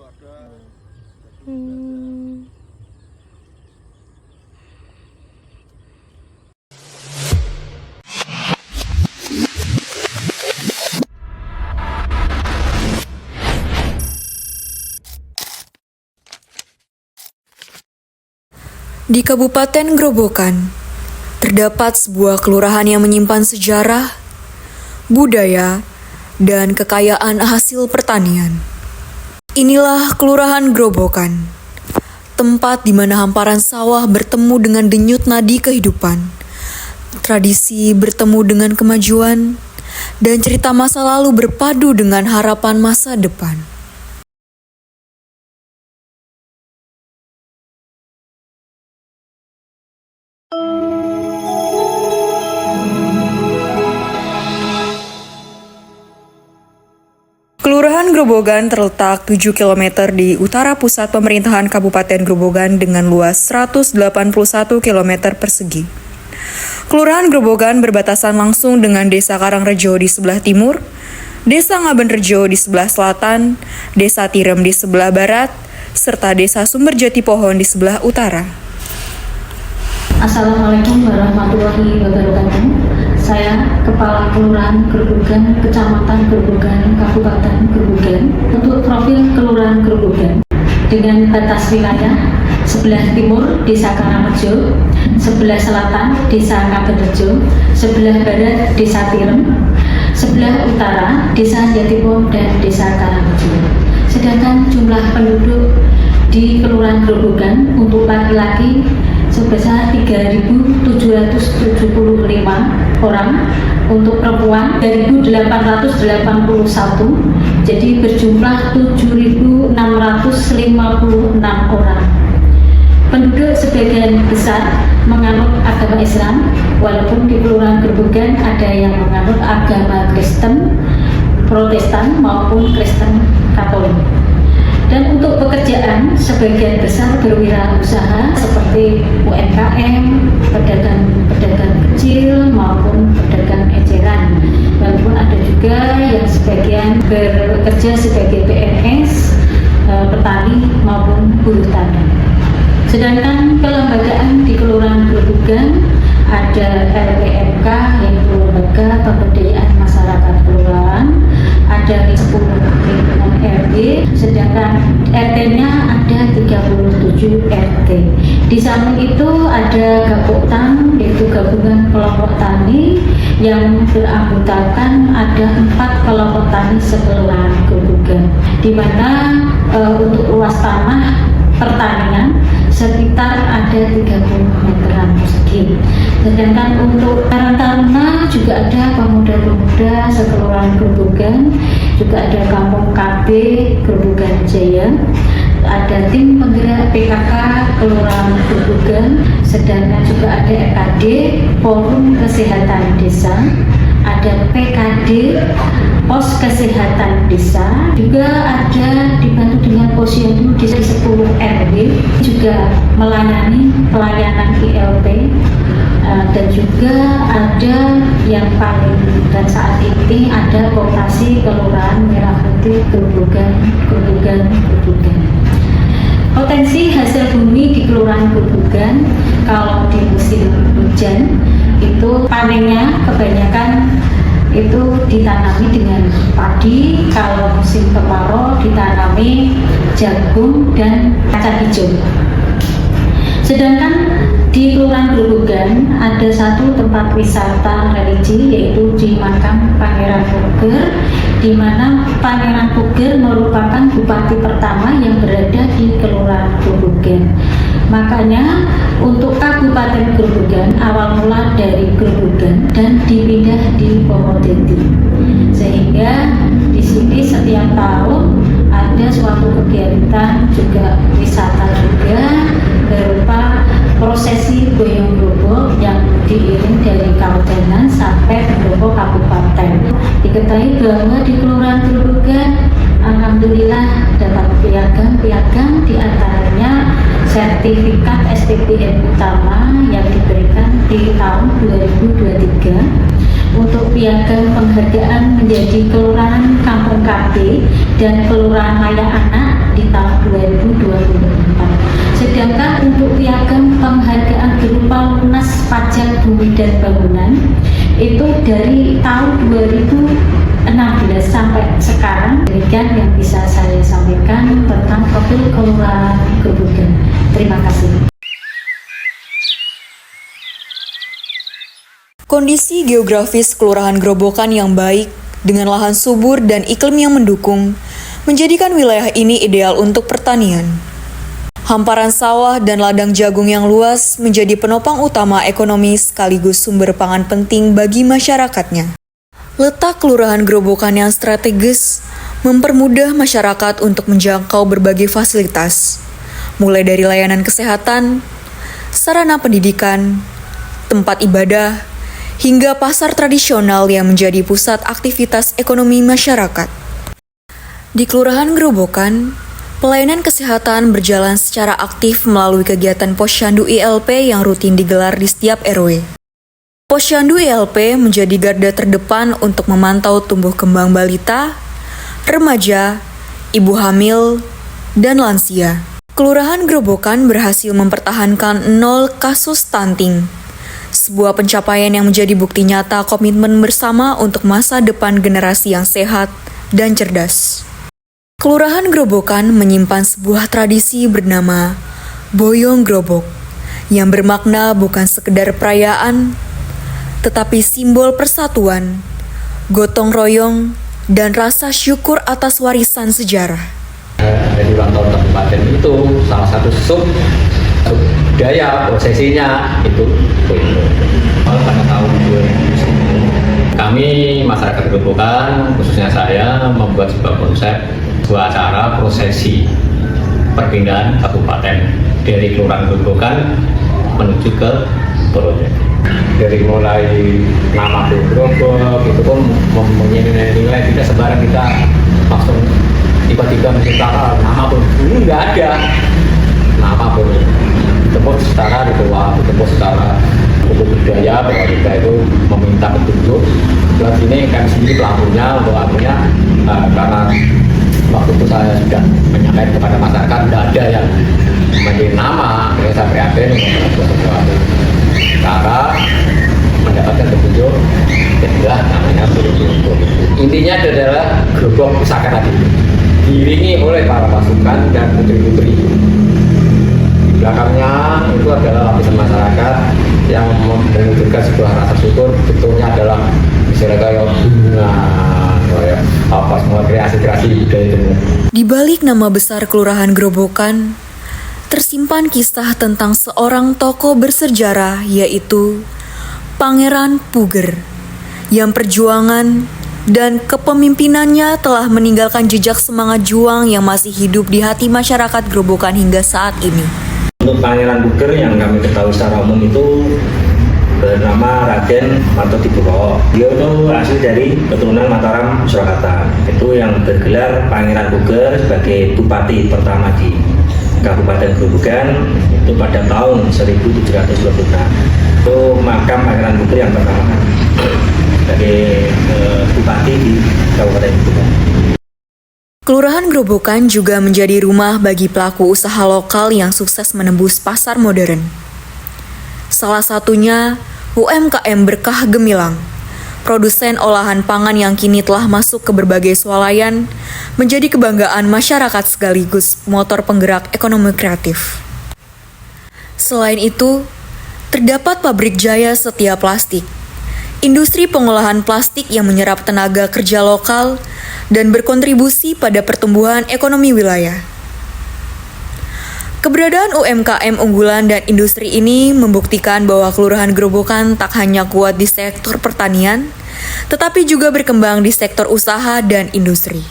Di Kabupaten Grobogan, terdapat sebuah kelurahan yang menyimpan sejarah, budaya, dan kekayaan hasil pertanian. Inilah Kelurahan Grobogan, tempat di mana hamparan sawah bertemu dengan denyut nadi kehidupan, tradisi bertemu dengan kemajuan, dan cerita masa lalu berpadu dengan harapan masa depan. Kelurahan Grobogan terletak 7 km di utara pusat pemerintahan Kabupaten Grobogan dengan luas 181 km persegi. Kelurahan Grobogan berbatasan langsung dengan Desa Karangrejo di sebelah timur, Desa Ngabenrejo di sebelah selatan, Desa Tirem di sebelah barat, serta Desa Sumberjati Pohon di sebelah utara. Assalamualaikum warahmatullahi wabarakatuh. Saya Kepala Kelurahan Grobogan, Kecamatan Grobogan, Kabupaten Grobogan. Untuk profil Kelurahan Grobogan dengan batas wilayah sebelah timur Desa Karangrejo, sebelah selatan Desa Ngabenrejo, sebelah barat Desa Tirem, sebelah utara Desa Jatipoh dan Desa Karangrejo. Sedangkan jumlah penduduk di Kelurahan Grobogan untuk laki-laki sebesar 3.775 orang, untuk perempuan 3.881, jadi berjumlah 7.656 orang. Penduduk sebagian besar menganut agama Islam, walaupun di Kelurahan Grobogan ada yang menganut agama Kristen, Protestan maupun Kristen Katolik. Dan untuk pekerjaan sebagian besar berwirausaha seperti UMKM, pedagang kecil maupun pedagang eceran. Walaupun ada juga yang sebagian bekerja sebagai PNS, petani maupun buruh tani. Sedangkan kelembagaan di Kelurahan Grobogan ada LPMK, yaitu Lembaga Pemberdayaan Masyarakat Kelurahan, ada 10 lingkungan RT, sedangkan RT-nya ada 37 RT. Di samping itu ada Gapoktan, yaitu Gabungan Kelompok Tani yang beranggotakan ada 4 kelompok tani sekelurahan Grobogan, di mana untuk luas tanah pertanian sekitar ada 30 meteran persegi. Sedangkan untuk taruna juga ada pemuda-pemuda sekelurahan Grobogan, juga ada Kampung KB Grobogan Jaya, ada tim penggerak PKK Kelurahan Grobogan, sedangkan juga ada EKD Forum Kesehatan Desa, ada PKD Pos Kesehatan Desa, juga ada dibantu dengan posyandu di 10 RW, juga melayani pelayanan ILP, dan juga ada yang paling dan saat ini ada Koperasi Kelurahan Merah Putih Grobogan. Potensi hasil bumi di Kelurahan Grobogan kalau di musim hujan itu panennya kebanyakan itu ditanami dengan padi, kalau musim kemarau ditanami jagung dan kacang hijau. Sedangkan di Kelurahan Grobogan ada satu tempat wisata religi, yaitu di makam Pangeran Puger, di mana Pangeran Puger merupakan bupati pertama yang berada di Kelurahan Grobogan. Makanya untuk Kabupaten Grobogan awal mula dari Grobogan dan dipindah di Pomodenti, sehingga di sini setiap tahun ada suatu kegiatan juga wisata juga berupa prosesi boyong grobol yang diiring dari Kautenan sampai Pendopo Kabupaten. Diketahui bahwa di Kelurahan Grobogan alhamdulillah dapat piagam diantaranya sertifikat SPBN utama yang diberikan di tahun 2023 untuk piagam penghargaan menjadi Kelurahan Kampung KB dan Kelurahan Layak Anak di tahun 2024. Sedangkan untuk piagam penghargaan berupa lunas pajak bumi dan bangunan itu dari tahun 2016 sampai sekarang. Demikian yang bisa saya sampaikan tentang profil Kelurahan Grobogan. Terima kasih. Kondisi geografis Kelurahan Grobogan yang baik dengan lahan subur dan iklim yang mendukung menjadikan wilayah ini ideal untuk pertanian. Hamparan sawah dan ladang jagung yang luas menjadi penopang utama ekonomi sekaligus sumber pangan penting bagi masyarakatnya. Letak Kelurahan Grobogan yang strategis mempermudah masyarakat untuk menjangkau berbagai fasilitas, mulai dari layanan kesehatan, sarana pendidikan, tempat ibadah, hingga pasar tradisional yang menjadi pusat aktivitas ekonomi masyarakat. Di Kelurahan Grobogan, pelayanan kesehatan berjalan secara aktif melalui kegiatan Posyandu ILP yang rutin digelar di setiap RW. Posyandu ILP menjadi garda terdepan untuk memantau tumbuh kembang balita, remaja, ibu hamil, dan lansia. Kelurahan Grobogan berhasil mempertahankan 0 kasus stunting, sebuah pencapaian yang menjadi bukti nyata komitmen bersama untuk masa depan generasi yang sehat dan cerdas. Kelurahan Grobogan menyimpan sebuah tradisi bernama Boyong Grobok, yang bermakna bukan sekedar perayaan, tetapi simbol persatuan, gotong royong, dan rasa syukur atas warisan sejarah. Dari ulang tahun kabupaten itu salah satu sub budaya prosesinya itu pada tahun 2010. Kami masyarakat Grobogan, khususnya saya, membuat sebuah acara prosesi perpindahan kabupaten dari Kelurahan Grobogan menuju ke Purworejo. Dari mulai nama Grobok itu pun mempunyai nilai tidak sembarang kita langsung tiba-tiba menciptakan nama pun nggak ada nama pun ditempur secara ritual, ditempur secara hukum budaya bahwa kita itu meminta petunjuk. Dan sini kami sendiri pelakunya karena waktu itu saya sudah menyampaikan kepada masyarakat tidak ada yang menjadi nama, saya prihatin untuk sesuatu cara mendapatkan petunjuk adalah namanya Grobok. Intinya adalah Grobok Pusaka tadi diiringi oleh para pasukan dan putri-putri. Di belakangnya itu adalah lapisan masyarakat yang menunjukkan sebuah rasa syukur. Bentuknya adalah misalnya kayak bunga, kayak apa semua kreasi-kreasi budaya itu. Di balik nama besar Kelurahan Grobogan, tersimpan kisah tentang seorang tokoh bersejarah yaitu Pangeran Puger, yang perjuangan dan kepemimpinannya telah meninggalkan jejak semangat juang yang masih hidup di hati masyarakat Grobogan hingga saat ini. Untuk Pangeran Puger yang kami ketahui secara umum itu bernama Raden Martodibowo. Dia itu asli dari keturunan Mataram, Surakarta. Itu yang bergelar Pangeran Puger sebagai bupati pertama di Kabupaten Grobogan itu pada tahun 1726. Itu makam Pangeran Puger yang pertama sebagai bupati di Kabupaten Grobogan. Kelurahan Grobogan juga menjadi rumah bagi pelaku usaha lokal yang sukses menembus pasar modern. Salah satunya UMKM Berkah Gemilang, produsen olahan pangan yang kini telah masuk ke berbagai swalayan, menjadi kebanggaan masyarakat sekaligus motor penggerak ekonomi kreatif. Selain itu, terdapat pabrik Jaya Setia Plastik, industri pengolahan plastik yang menyerap tenaga kerja lokal dan berkontribusi pada pertumbuhan ekonomi wilayah. Keberadaan UMKM unggulan dan industri ini membuktikan bahwa Kelurahan Grobogan tak hanya kuat di sektor pertanian, tetapi juga berkembang di sektor usaha dan industri.